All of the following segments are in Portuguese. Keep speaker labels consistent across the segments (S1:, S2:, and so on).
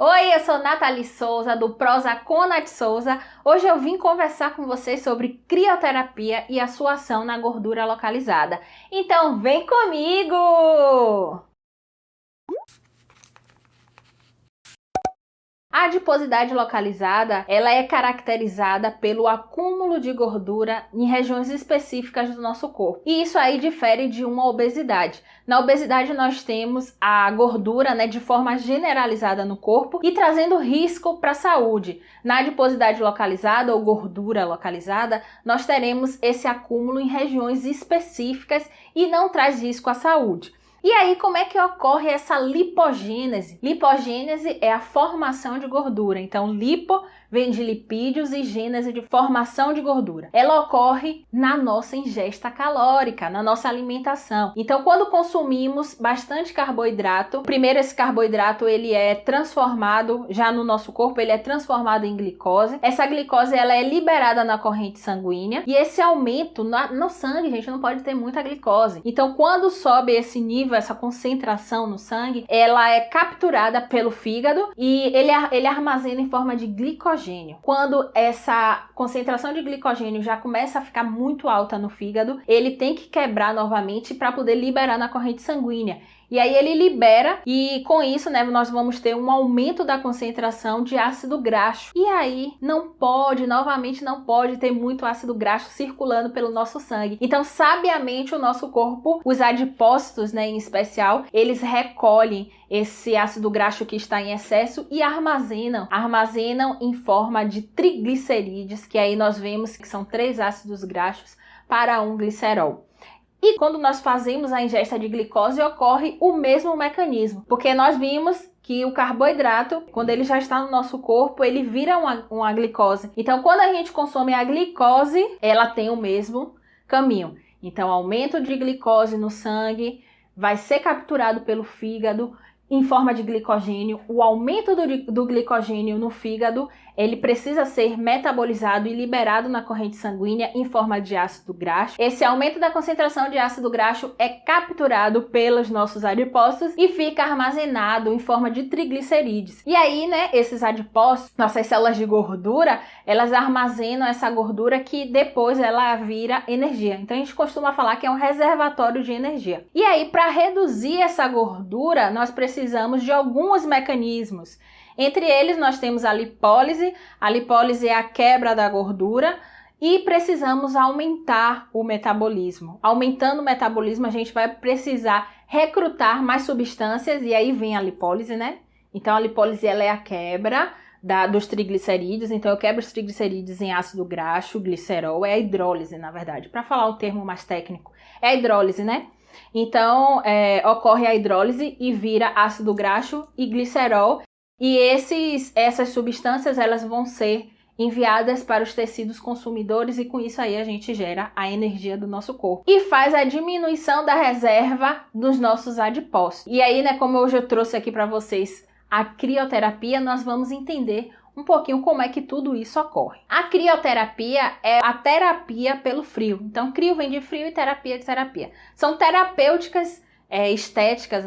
S1: Oi, eu sou Nathalie Souza, do Prosa com Nath Souza. Hoje eu vim conversar com vocês sobre crioterapia e a sua ação na gordura localizada. Então vem comigo! A adiposidade localizada, ela é caracterizada pelo acúmulo de gordura em regiões específicas do nosso corpo. E isso aí difere de uma obesidade. Na obesidade nós temos a gordura, de forma generalizada no corpo e trazendo risco para a saúde. Na adiposidade localizada ou gordura localizada, nós teremos esse acúmulo em regiões específicas e não traz risco à saúde. E aí, como é que ocorre essa lipogênese? Lipogênese é a formação de gordura. Então, lipo vem de lipídios e gênese de formação de gordura. Ela ocorre na nossa ingesta calórica, na nossa alimentação. Então, quando consumimos bastante carboidrato, primeiro esse carboidrato ele é transformado já no nosso corpo, ele é transformado em glicose. Essa glicose ela é liberada na corrente sanguínea e esse aumento no sangue, gente, não pode ter muita glicose. Então, quando sobe esse nível, essa concentração no sangue, ela é capturada pelo fígado e ele armazena em forma de glicogênio. Quando essa concentração de glicogênio já começa a ficar muito alta no fígado, ele tem que quebrar novamente para poder liberar na corrente sanguínea. E aí ele libera e com isso, nós vamos ter um aumento da concentração de ácido graxo. E aí novamente não pode ter muito ácido graxo circulando pelo nosso sangue. Então, sabiamente, o nosso corpo, os adipócitos, em especial, eles recolhem esse ácido graxo que está em excesso e armazenam em forma de triglicerídeos, que aí nós vemos que são 3 ácidos graxos para um glicerol. E quando nós fazemos a ingesta de glicose, ocorre o mesmo mecanismo, porque nós vimos que o carboidrato, quando ele já está no nosso corpo, ele vira uma glicose. Então, quando a gente consome a glicose, ela tem o mesmo caminho. Então, aumento de glicose no sangue, vai ser capturado pelo fígado em forma de glicogênio. O aumento do glicogênio no fígado, ele precisa ser metabolizado e liberado na corrente sanguínea em forma de ácido graxo. Esse aumento da concentração de ácido graxo é capturado pelos nossos adipócitos e fica armazenado em forma de triglicerídeos. E aí, esses adipócitos, nossas células de gordura, elas armazenam essa gordura que depois ela vira energia. Então, a gente costuma falar que é um reservatório de energia. E aí, para reduzir essa gordura, nós precisamos de alguns mecanismos. Entre eles, nós temos a lipólise. A lipólise é a quebra da gordura e precisamos aumentar o metabolismo. Aumentando o metabolismo, a gente vai precisar recrutar mais substâncias e aí vem a lipólise, Então, a lipólise ela é a quebra dos triglicerídeos. Então, eu quebro os triglicerídeos em ácido graxo, glicerol. É a hidrólise, na verdade. Para falar um termo mais técnico, é a hidrólise, Então, ocorre a hidrólise e vira ácido graxo e glicerol. E essas substâncias elas vão ser enviadas para os tecidos consumidores e com isso aí a gente gera a energia do nosso corpo. E faz a diminuição da reserva dos nossos adipócitos. E aí, como hoje eu trouxe aqui para vocês a crioterapia, nós vamos entender um pouquinho como é que tudo isso ocorre. A crioterapia é a terapia pelo frio. Então, crio vem de frio e terapia de terapia. São terapêuticas estéticas,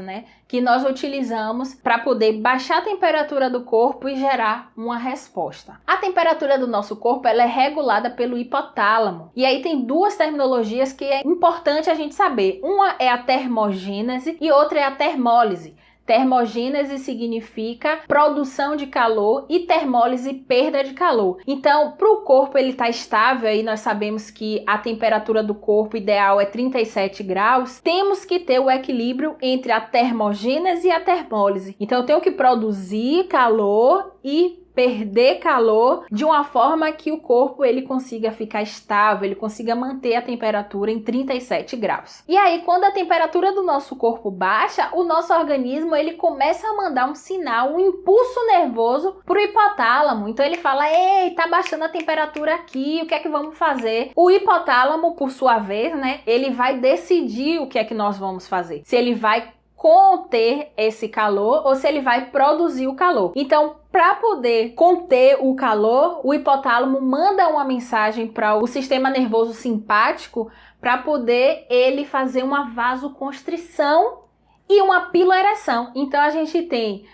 S1: que nós utilizamos para poder baixar a temperatura do corpo e gerar uma resposta. A temperatura do nosso corpo ela é regulada pelo hipotálamo. E aí tem 2 terminologias que é importante a gente saber. Uma é a termogênese e outra é a termólise. Termogênese significa produção de calor e termólise perda de calor. Então, para o corpo ele estar estável, aí nós sabemos que a temperatura do corpo ideal é 37 graus, temos que ter o equilíbrio entre a termogênese e a termólise. Então, eu tenho que produzir calor e perder calor de uma forma que o corpo ele consiga ficar estável, ele consiga manter a temperatura em 37 graus. E aí, quando a temperatura do nosso corpo baixa, o nosso organismo ele começa a mandar um sinal, um impulso nervoso para o hipotálamo. Então ele fala: ei, tá baixando a temperatura aqui, o que é que vamos fazer? O hipotálamo, por sua vez, ele vai decidir o que é que nós vamos fazer. Se ele vai conter esse calor ou se ele vai produzir o calor. Então, para poder conter o calor, o hipotálamo manda uma mensagem para o sistema nervoso simpático para poder ele fazer uma vasoconstrição e uma piloereção. Então a gente tem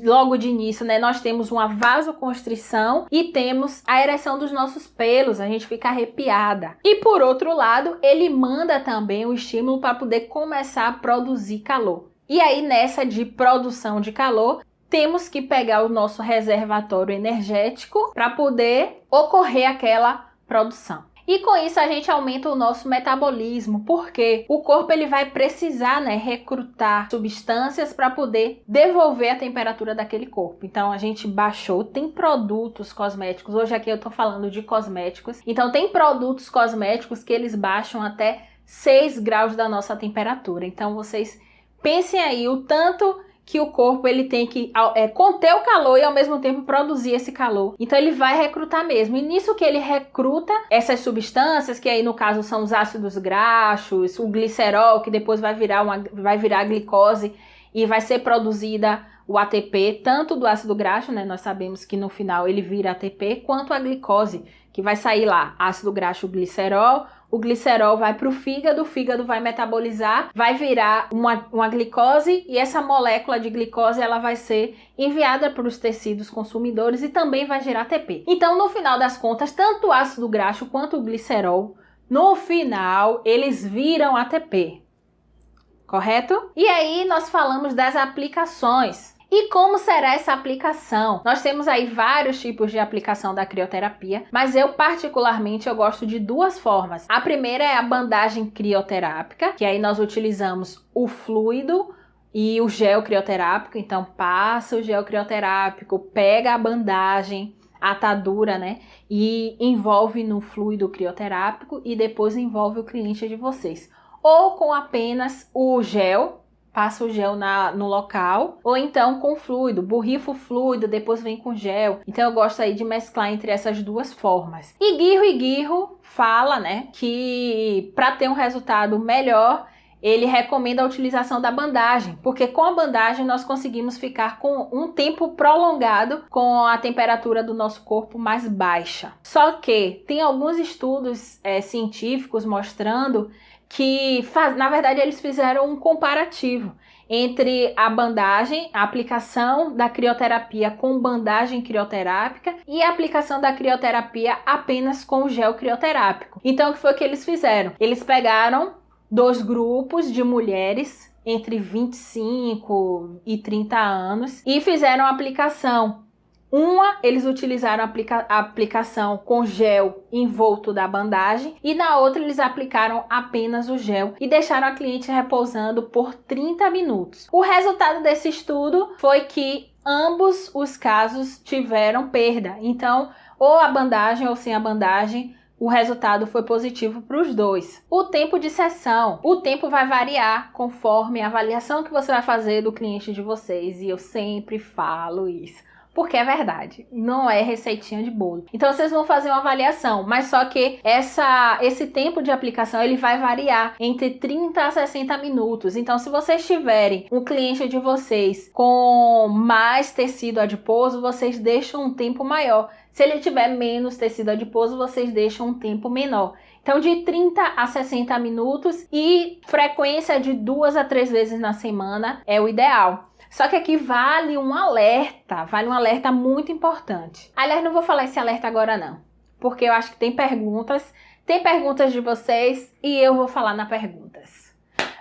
S1: logo de início, né, nós temos uma vasoconstrição e temos a ereção dos nossos pelos, a gente fica arrepiada. E por outro lado, ele manda também o estímulo para poder começar a produzir calor. E aí nessa de produção de calor, temos que pegar o nosso reservatório energético para poder ocorrer aquela produção. E com isso a gente aumenta o nosso metabolismo, porque o corpo ele vai precisar, né, recrutar substâncias para poder devolver a temperatura daquele corpo. Então a gente baixou, tem produtos cosméticos, hoje aqui eu tô falando de cosméticos, então tem produtos cosméticos que eles baixam até 6 graus da nossa temperatura. Então vocês pensem aí o tanto que o corpo ele tem que conter o calor e ao mesmo tempo produzir esse calor. Então ele vai recrutar mesmo. E nisso que ele recruta essas substâncias, que aí no caso são os ácidos graxos, o glicerol, que depois vai virar glicose e vai ser produzida o ATP, tanto do ácido graxo, né? Nós sabemos que no final ele vira ATP, quanto a glicose, que vai sair lá, ácido graxo, glicerol. O glicerol vai para o fígado vai metabolizar, vai virar uma glicose e essa molécula de glicose ela vai ser enviada para os tecidos consumidores e também vai gerar ATP. Então, no final das contas, tanto o ácido graxo quanto o glicerol, no final, eles viram ATP, correto? E aí nós falamos das aplicações. E como será essa aplicação? Nós temos aí vários tipos de aplicação da crioterapia, mas eu particularmente gosto de 2 formas. A primeira é a bandagem crioterápica, que aí nós utilizamos o fluido e o gel crioterápico. Então passa o gel crioterápico, pega a bandagem, a atadura, né, e envolve no fluido crioterápico e depois envolve o cliente de vocês. Ou com apenas o gel, passa o gel no local, ou então com fluido, borrifa o fluido, depois vem com gel. Então eu gosto aí de mesclar entre essas 2 formas. E Guirro fala, né, que para ter um resultado melhor, ele recomenda a utilização da bandagem, porque com a bandagem nós conseguimos ficar com um tempo prolongado com a temperatura do nosso corpo mais baixa. Só que tem alguns estudos científicos mostrando que, na verdade, eles fizeram um comparativo entre a bandagem, a aplicação da crioterapia com bandagem crioterápica e a aplicação da crioterapia apenas com gel crioterápico. Então, o que foi que eles fizeram? Eles pegaram 2 grupos de mulheres entre 25 e 30 anos e fizeram a aplicação. Eles utilizaram a aplicação com gel envolto da bandagem e na outra eles aplicaram apenas o gel e deixaram a cliente repousando por 30 minutos. O resultado desse estudo foi que ambos os casos tiveram perda. Então, ou a bandagem ou sem a bandagem, o resultado foi positivo para os 2. O tempo de sessão. O tempo vai variar conforme a avaliação que você vai fazer do cliente de vocês. E eu sempre falo isso, porque é verdade, não é receitinha de bolo. Então vocês vão fazer uma avaliação, mas só que esse tempo de aplicação ele vai variar entre 30 a 60 minutos. Então se vocês tiverem um cliente de vocês com mais tecido adiposo, vocês deixam um tempo maior. Se ele tiver menos tecido adiposo, vocês deixam um tempo menor. Então de 30 a 60 minutos e frequência de 2 a 3 vezes na semana é o ideal. Só que aqui vale um alerta muito importante. Aliás, não vou falar esse alerta agora não, porque eu acho que tem perguntas de vocês e eu vou falar nas perguntas.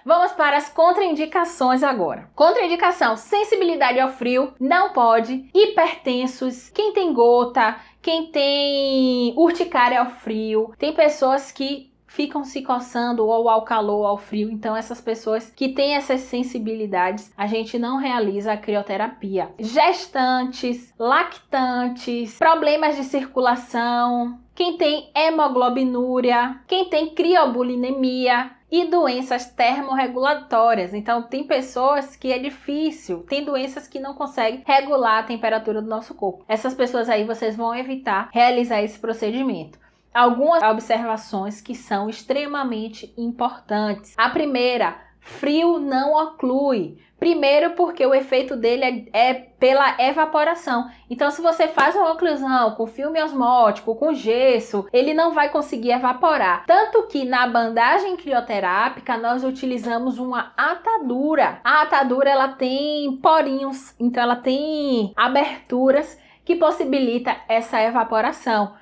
S1: Vamos para as contraindicações agora. Contraindicação: sensibilidade ao frio, não pode. Hipertensos, quem tem gota, quem tem urticária ao frio, tem pessoas que ficam se coçando ou ao calor ou ao frio. Então essas pessoas que têm essas sensibilidades, a gente não realiza a crioterapia. Gestantes, lactantes, problemas de circulação, quem tem hemoglobinúria, quem tem criobulinemia e doenças termorregulatórias. Então tem pessoas que é difícil, tem doenças que não conseguem regular a temperatura do nosso corpo. Essas pessoas aí vocês vão evitar realizar esse procedimento. Algumas observações que são extremamente importantes. A primeira, Frio não oclui. Primeiro porque o efeito dele é pela evaporação. Então, se você faz uma oclusão com filme osmótico, com gesso, ele não vai conseguir evaporar. Tanto que na bandagem crioterápica nós utilizamos uma atadura. A atadura ela tem porinhos, então ela tem aberturas que possibilita essa evaporação.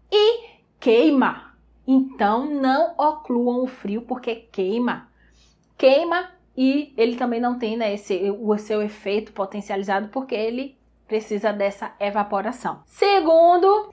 S1: E queima. Então, não ocluam o frio porque queima. Queima e ele também não tem, né, o seu efeito potencializado porque ele precisa dessa evaporação. Segundo,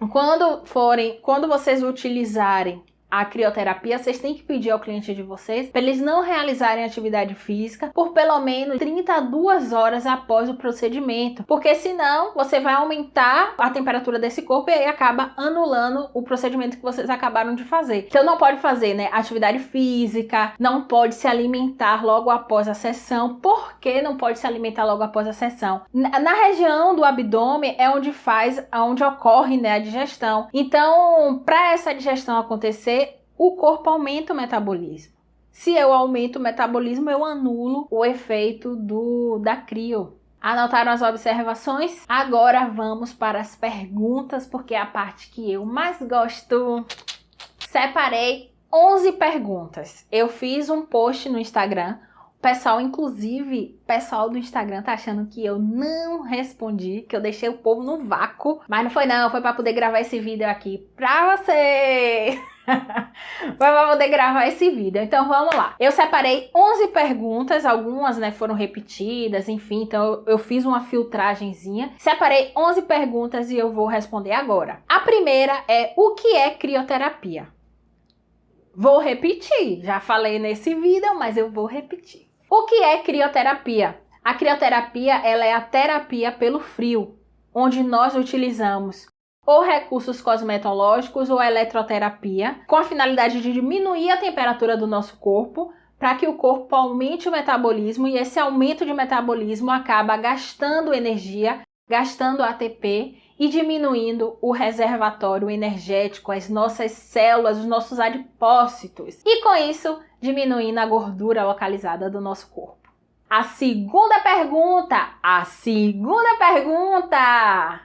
S1: quando vocês utilizarem a crioterapia, vocês têm que pedir ao cliente de vocês para eles não realizarem atividade física por pelo menos 32 horas após o procedimento, porque senão você vai aumentar a temperatura desse corpo e aí acaba anulando o procedimento que vocês acabaram de fazer. Então não pode fazer, né, atividade física, não pode se alimentar logo após a sessão. Por que não pode se alimentar logo após a sessão? Na região do abdômen é onde ocorre, né, a digestão. Então, para essa digestão acontecer, o corpo aumenta o metabolismo. Se eu aumento o metabolismo, eu anulo o efeito da crio. Anotaram as observações? Agora vamos para as perguntas, porque é a parte que eu mais gosto. Separei 11 perguntas. Eu fiz um post no Instagram. O pessoal do Instagram tá achando que eu não respondi, que eu deixei o povo no vácuo. Mas não, foi para poder gravar esse vídeo aqui pra você. Foi para poder gravar esse vídeo. Então vamos lá. Eu separei 11 perguntas, algumas, né, foram repetidas, enfim. Então eu fiz uma filtragenzinha. Separei 11 perguntas e eu vou responder agora. A primeira é: o que é crioterapia? Vou repetir. Já falei nesse vídeo, mas eu vou repetir. O que é crioterapia? A crioterapia, ela é a terapia pelo frio, onde nós utilizamos ou recursos cosmetológicos ou eletroterapia, com a finalidade de diminuir a temperatura do nosso corpo, para que o corpo aumente o metabolismo, e esse aumento de metabolismo acaba gastando energia, gastando ATP e diminuindo o reservatório energético, as nossas células, os nossos adipócitos. E com isso, diminuindo a gordura localizada do nosso corpo. A segunda pergunta.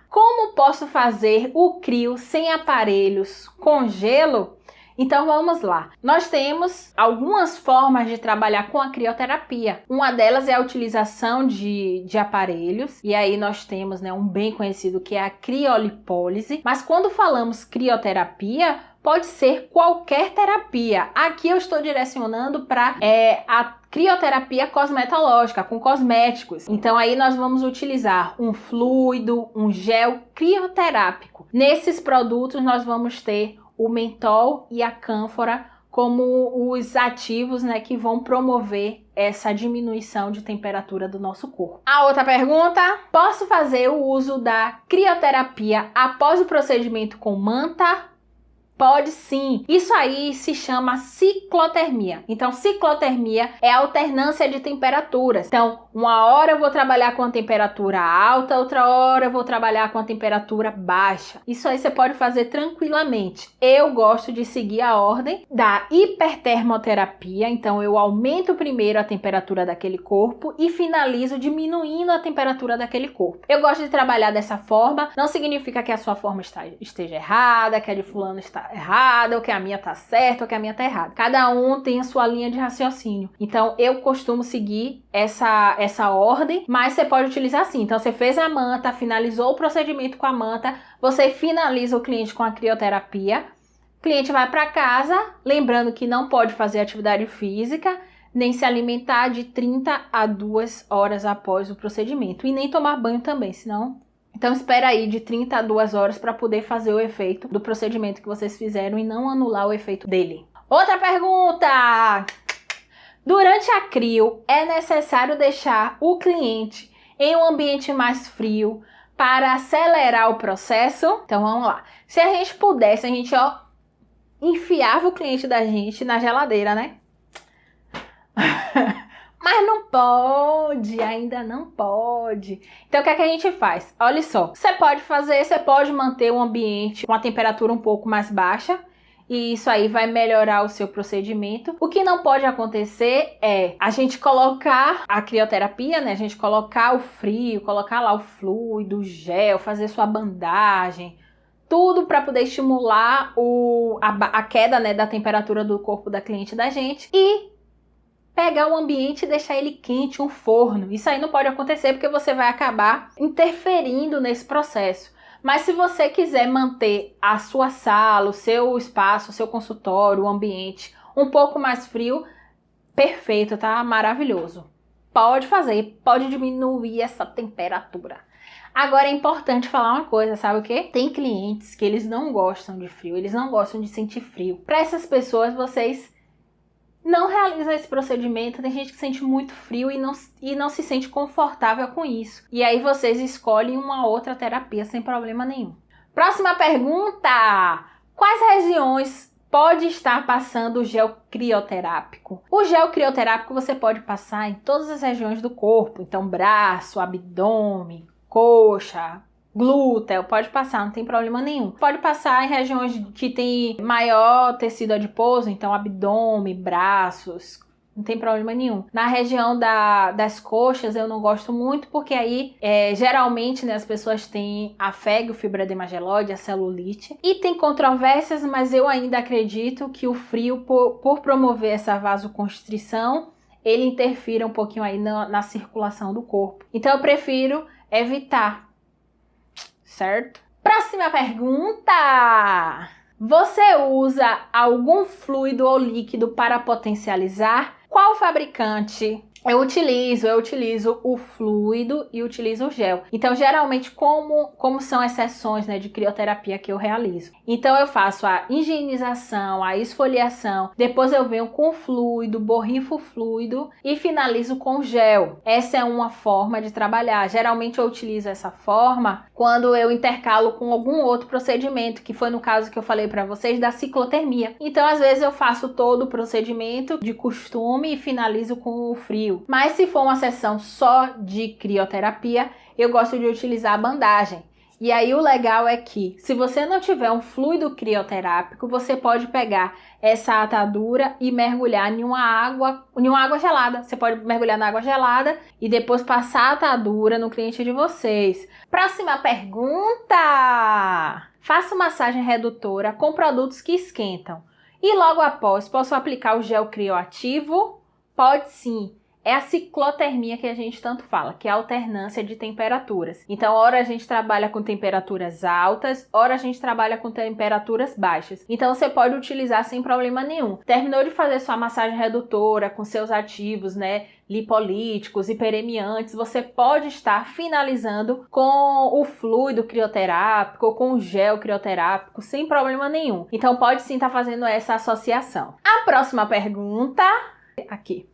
S1: Como posso fazer o crio sem aparelhos com gelo? Então vamos lá. Nós temos algumas formas de trabalhar com a crioterapia. Uma delas é a utilização de aparelhos. E aí nós temos, né, um bem conhecido que é a criolipólise. Mas quando falamos crioterapia, pode ser qualquer terapia. Aqui eu estou direcionando para a crioterapia cosmetológica, com cosméticos. Então aí nós vamos utilizar um fluido, um gel crioterápico. Nesses produtos nós vamos ter o mentol e a cânfora como os ativos, né, que vão promover essa diminuição de temperatura do nosso corpo. A outra pergunta: posso fazer o uso da crioterapia após o procedimento com manta? Pode sim. Isso aí se chama ciclotermia. Então, ciclotermia é a alternância de temperaturas. Então, uma hora eu vou trabalhar com a temperatura alta, outra hora eu vou trabalhar com a temperatura baixa. Isso aí você pode fazer tranquilamente. Eu gosto de seguir a ordem da hipertermoterapia. Então, eu aumento primeiro a temperatura daquele corpo e finalizo diminuindo a temperatura daquele corpo. Eu gosto de trabalhar dessa forma. Não significa que a sua forma esteja errada, que a de fulano está errada, ou que a minha tá certa, ou que a minha tá errada. Cada um tem a sua linha de raciocínio. Então, eu costumo seguir essa ordem, mas você pode utilizar assim. Então, você fez a manta, finalizou o procedimento com a manta, você finaliza o cliente com a crioterapia, o cliente vai para casa, lembrando que não pode fazer atividade física, nem se alimentar de 30 a 2 horas após o procedimento. E nem tomar banho também, senão... Então espera aí de 30 a 2 horas para poder fazer o efeito do procedimento que vocês fizeram e não anular o efeito dele. Outra pergunta! Durante a crio, é necessário deixar o cliente em um ambiente mais frio para acelerar o processo? Então vamos lá. Se a gente pudesse, a gente enfiava o cliente da gente na geladeira, né? Mas não pode, ainda não pode. Então o que é que a gente faz? Olha só, você pode manter o ambiente com a temperatura um pouco mais baixa e isso aí vai melhorar o seu procedimento. O que não pode acontecer é a gente colocar a crioterapia, né? A gente colocar o frio, colocar lá o fluido, o gel, fazer sua bandagem, tudo para poder estimular a queda, né, da temperatura do corpo da cliente da gente e pegar o ambiente e deixar ele quente, um forno. Isso aí não pode acontecer porque você vai acabar interferindo nesse processo. Mas se você quiser manter a sua sala, o seu espaço, o seu consultório, o ambiente um pouco mais frio, perfeito, tá? Maravilhoso. Pode fazer, pode diminuir essa temperatura. Agora é importante falar uma coisa, sabe o quê? Tem clientes que eles não gostam de frio, eles não gostam de sentir frio. Para essas pessoas, vocês não realizam esse procedimento. Tem gente que sente muito frio e não se sente confortável com isso. E aí vocês escolhem uma outra terapia sem problema nenhum. Próxima pergunta! Quais regiões pode estar passando o gel crioterápico? O gel crioterápico você pode passar em todas as regiões do corpo. Então braço, abdômen, coxa, glúteo, pode passar, não tem problema nenhum. Pode passar em regiões que tem maior tecido adiposo, então abdômen, braços, não tem problema nenhum. Na região das coxas eu não gosto muito, porque aí geralmente, né, as pessoas têm a FEG, o fibroedema gelóide, a celulite. E tem controvérsias, mas eu ainda acredito que o frio, por promover essa vasoconstrição, ele interfira um pouquinho aí na circulação do corpo. Então eu prefiro evitar. Certo? Próxima pergunta! Você usa algum fluido ou líquido para potencializar? Qual fabricante? Eu utilizo o fluido e utilizo o gel. Então, geralmente, como são exceções, né, de crioterapia que eu realizo. Então, eu faço a higienização, a esfoliação, depois eu venho com o fluido, borrifo o fluido e finalizo com gel. Essa é uma forma de trabalhar. Geralmente, eu utilizo essa forma quando eu intercalo com algum outro procedimento, que foi no caso que eu falei para vocês da ciclotermia. Então, às vezes, eu faço todo o procedimento de costume e finalizo com o frio. Mas se for uma sessão só de crioterapia, eu gosto de utilizar a bandagem. E aí o legal é que, se você não tiver um fluido crioterápico, você pode pegar essa atadura e mergulhar em uma água gelada. Você pode mergulhar na água gelada e depois passar a atadura no cliente de vocês. Próxima pergunta! Faço massagem redutora com produtos que esquentam. E logo após, posso aplicar o gel crioativo? Pode sim. É a ciclotermia que a gente tanto fala, que é a alternância de temperaturas. Então, ora a gente trabalha com temperaturas altas, ora a gente trabalha com temperaturas baixas. Então, você pode utilizar sem problema nenhum. Terminou de fazer sua massagem redutora com seus ativos, né, lipolíticos, hiperemiantes, você pode estar finalizando com o fluido crioterápico ou com o gel crioterápico sem problema nenhum. Então, pode sim estar fazendo essa associação. A próxima pergunta, aqui.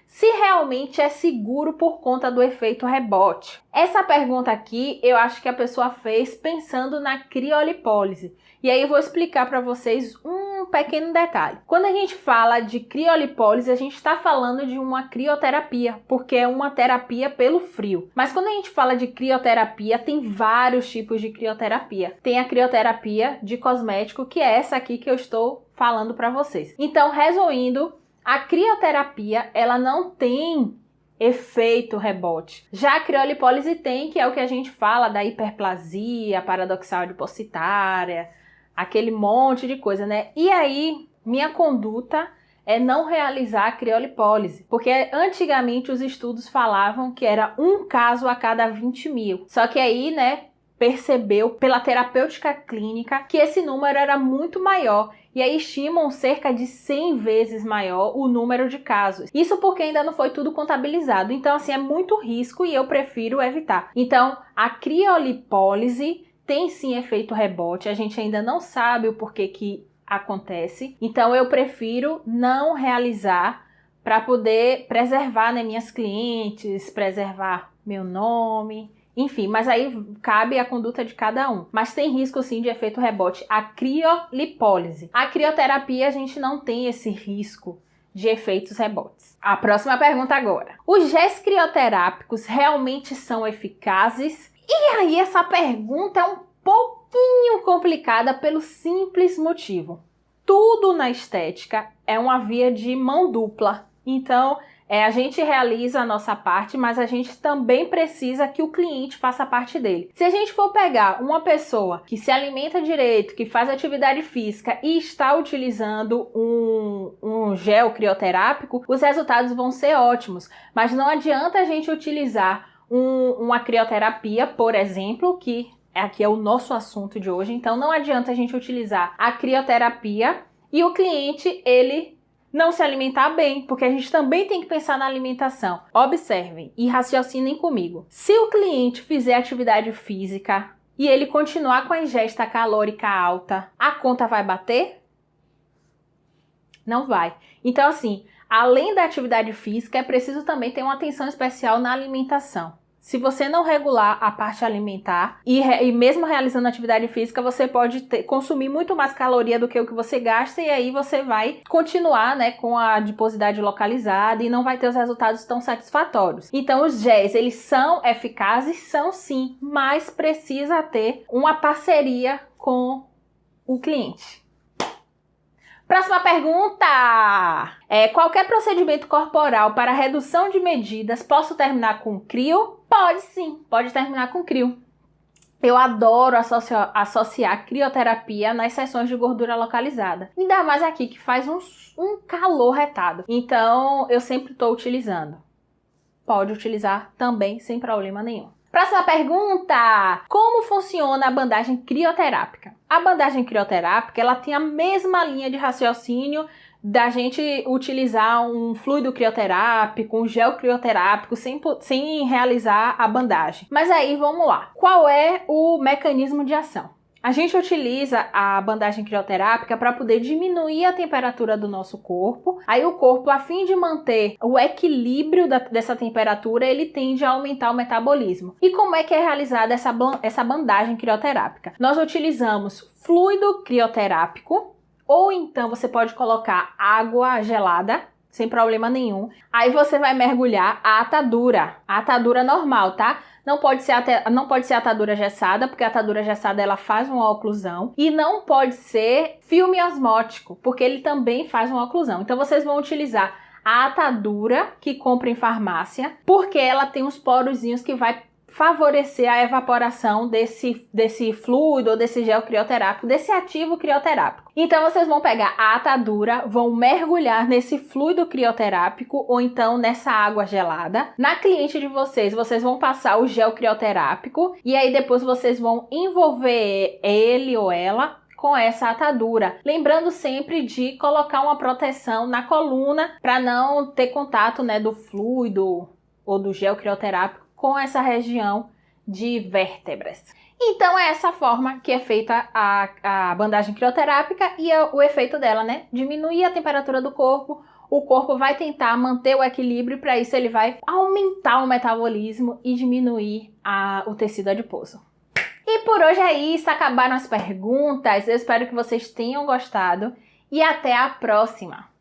S1: Se realmente é seguro por conta do efeito rebote? Essa pergunta aqui, eu acho que a pessoa fez pensando na criolipólise. E aí eu vou explicar para vocês um pequeno detalhe. Quando a gente fala de criolipólise, a gente está falando de uma crioterapia, porque é uma terapia pelo frio. Mas quando a gente fala de crioterapia, tem vários tipos de crioterapia. Tem a crioterapia de cosmético, que é essa aqui que eu estou falando para vocês. Então, resumindo, a crioterapia, ela não tem efeito rebote. Já a criolipólise tem, que é o que a gente fala da hiperplasia paradoxal adipositária, aquele monte de coisa, né? E aí, minha conduta é não realizar a criolipólise, porque antigamente os estudos falavam que era um caso a cada 20 mil. Só que aí, né, percebeu pela terapêutica clínica que esse número era muito maior. E aí estimam cerca de 100 vezes maior o número de casos. Isso porque ainda não foi tudo contabilizado. Então, assim, é muito risco e eu prefiro evitar. Então, a criolipólise tem sim efeito rebote. A gente ainda não sabe o porquê que acontece. Então, eu prefiro não realizar para poder preservar, né, minhas clientes, preservar meu nome. Enfim, mas aí cabe a conduta de cada um. Mas tem risco sim de efeito rebote. A criolipólise. A crioterapia a gente não tem esse risco de efeitos rebotes. A próxima pergunta agora. Os géis crioterápicos realmente são eficazes? E aí essa pergunta é um pouquinho complicada pelo simples motivo. tudo na estética é uma via de mão dupla. Então, a gente realiza a nossa parte, mas a gente também precisa que o cliente faça parte dele. Se a gente for pegar uma pessoa que se alimenta direito, que faz atividade física e está utilizando um gel crioterápico, os resultados vão ser ótimos. Mas não adianta a gente utilizar uma crioterapia, por exemplo, que aqui é o nosso assunto de hoje. Então, não adianta a gente utilizar a crioterapia e o cliente, ele não se alimentar bem, porque a gente também tem que pensar na alimentação. Observem e raciocinem comigo. Se o cliente fizer atividade física e ele continuar com a ingesta calórica alta, a conta vai bater? Não vai. Então, assim, além da atividade física, é preciso também ter uma atenção especial na alimentação. Se você não regular a parte alimentar e mesmo realizando atividade física, você pode consumir muito mais caloria do que o que você gasta e aí você vai continuar, né, com a adiposidade localizada e não vai ter os resultados tão satisfatórios. Então, os géis, eles são eficazes? São sim, mas precisa ter uma parceria com o cliente. Próxima pergunta! Qualquer procedimento corporal para redução de medidas posso terminar com crio? Pode sim, pode terminar com crio. Eu adoro associar crioterapia nas sessões de gordura localizada. Ainda mais aqui que faz um calor retado. Então, eu sempre estou utilizando. Pode utilizar também sem problema nenhum. Próxima pergunta! Como funciona a bandagem crioterápica? A bandagem crioterápica, ela tem a mesma linha de raciocínio da gente utilizar um fluido crioterápico, um gel crioterápico, sem realizar a bandagem. Mas aí, vamos lá. Qual é o mecanismo de ação? A gente utiliza a bandagem crioterápica para poder diminuir a temperatura do nosso corpo. Aí o corpo, a fim de manter o equilíbrio dessa temperatura, ele tende a aumentar o metabolismo. E como é que é realizada essa bandagem crioterápica? Nós utilizamos fluido crioterápico, ou então você pode colocar água gelada, sem problema nenhum. Aí você vai mergulhar a atadura normal, tá? Não pode ser atadura gessada, porque a atadura gessada ela faz uma oclusão. E não pode ser filme osmótico, porque ele também faz uma oclusão. Então vocês vão utilizar a atadura que compra em farmácia, porque ela tem uns porozinhos que vai favorecer a evaporação desse fluido ou desse gel crioterápico, desse ativo crioterápico. Então vocês vão pegar a atadura, vão mergulhar nesse fluido crioterápico ou então nessa água gelada. Na cliente de vocês vão passar o gel crioterápico e aí depois vocês vão envolver ele ou ela com essa atadura. Lembrando sempre de colocar uma proteção na coluna para não ter contato, né, do fluido ou do gel crioterápico com essa região de vértebras. Então é essa forma que é feita a bandagem crioterápica e o efeito dela, né? Diminuir a temperatura do corpo, o corpo vai tentar manter o equilíbrio e para isso ele vai aumentar o metabolismo e diminuir o tecido adiposo. E por hoje é isso, acabaram as perguntas, eu espero que vocês tenham gostado e até a próxima!